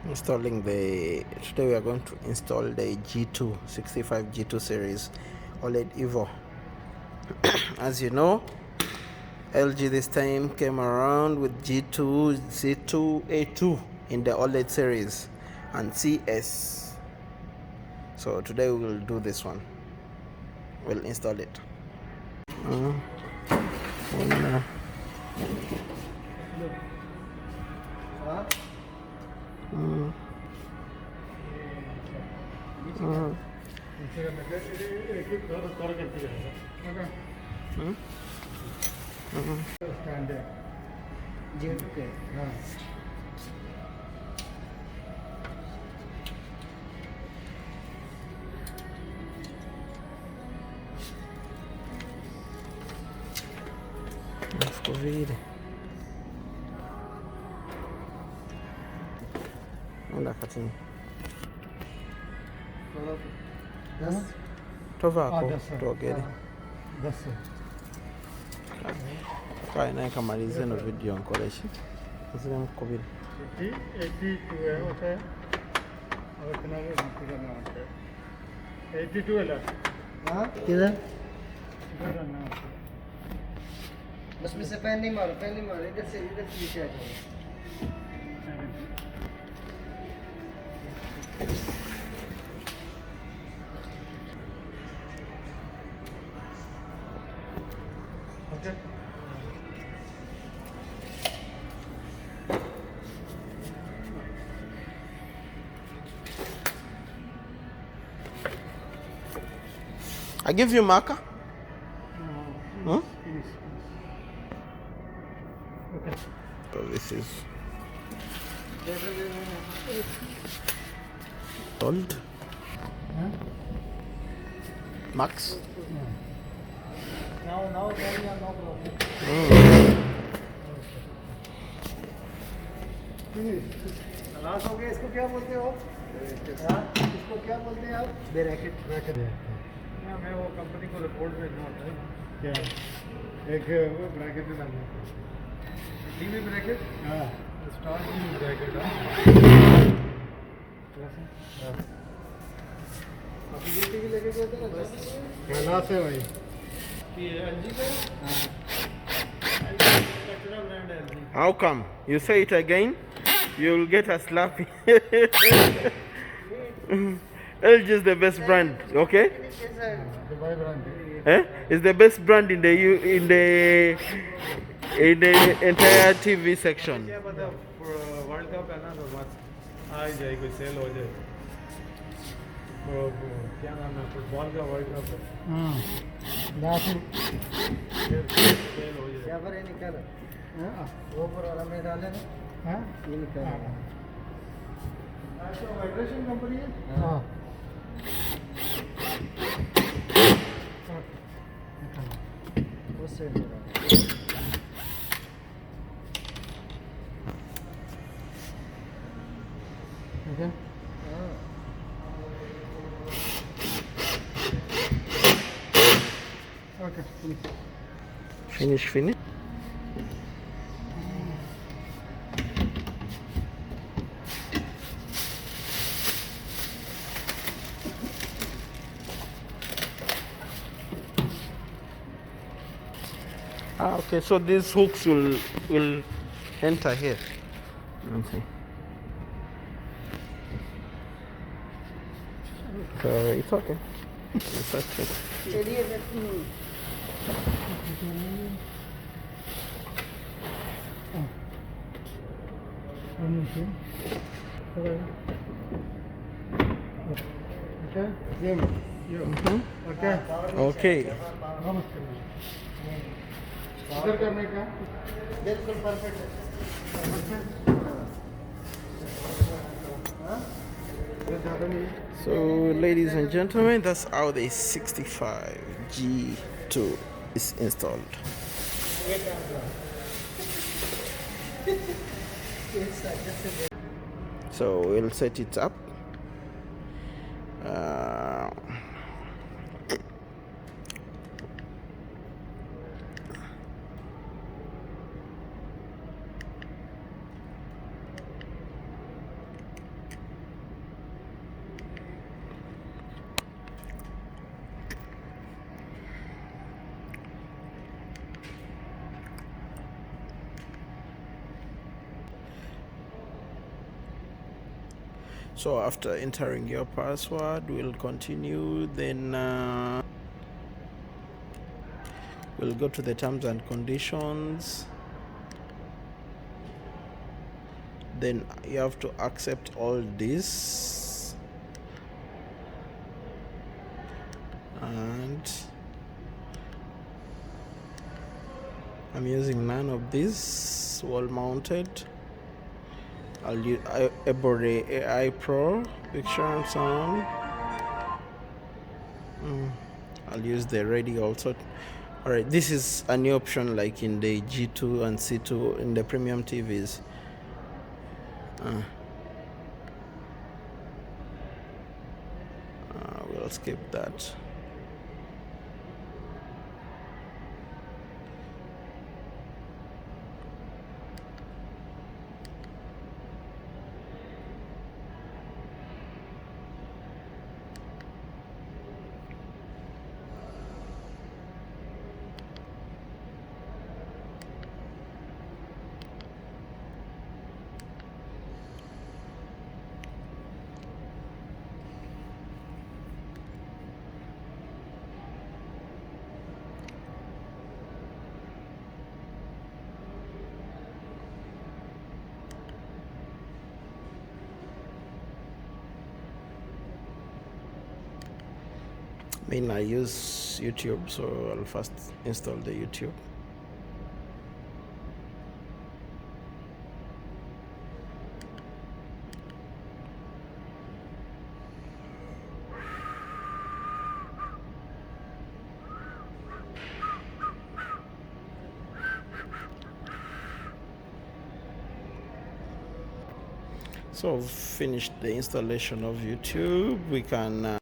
Installing the today we are going to install the G2 65 G2 series OLED EVO. As you know, LG this time came around with G2, Z2, A2 in the OLED series and CS. So today we will do this one. We'll install it. Ficou vira. Não dá, Catinho. Tovako, togere. Kai naye kamalize no video nkoleshi. Zile mkubiri. 82 है होता है और इतना भी नहीं करना होता है 82 है लास्ट हाँ किधर करना होता है बस में से पैन नहीं मारो इधर से पीछे आ जाओ okay I give you marker? Huh? Okay. So this is old. Max. Now, no problem. Last हो गया इसको क्या बोलते हो इसको क्या बोलते हैं आप ब्रैकेट मैं वो कंपनी को रिपोर्ट भेजना होता है क्या एक वो ब्रैकेट में डालना टीवी ब्रैकेट हाँ स्टार टीवी ब्रैकेट अभी ये टीवी लेके गए थे ना लास्ट है भाई एलजी का कचरा ब्रांड है LG How come? You say it again, you'll get a slap. LG is the best brand, okay? Dubai brand It's the best brand in the entire TV section. क्या पता world cup है ना तो बस आ ही जाए कोई cell हो जाए वो क्या नाम है फुटबॉल का वर्ल्ड कप है सेल हो जाए क्या पर ये निकाल वो पर वाला में डाले ना हाँ ये निकाल अच्छा वाइब्रेशन कंपनी है हाँ वो सेल हो रहा है Okay. Okay. Finish. Okay, so these hooks will enter here. Okay. So it's okay. It's okay. Okay. इधर करने का बिल्कुल परफेक्ट है So, ladies and gentlemen, that's how the 65G2 is installed. So, we'll set it up. So after entering your password, we'll continue, then we'll go to the terms and conditions. Then you have to accept all this, and I'm using none of this wall mounted. I'll use Ebore AI Pro picture and sound. I'll use the ready also. Alright, this is a new option like in the G2 and C2 in the premium TVs. We'll skip that. I use YouTube, so I'll first install the YouTube. So I've finished the installation of YouTube. We can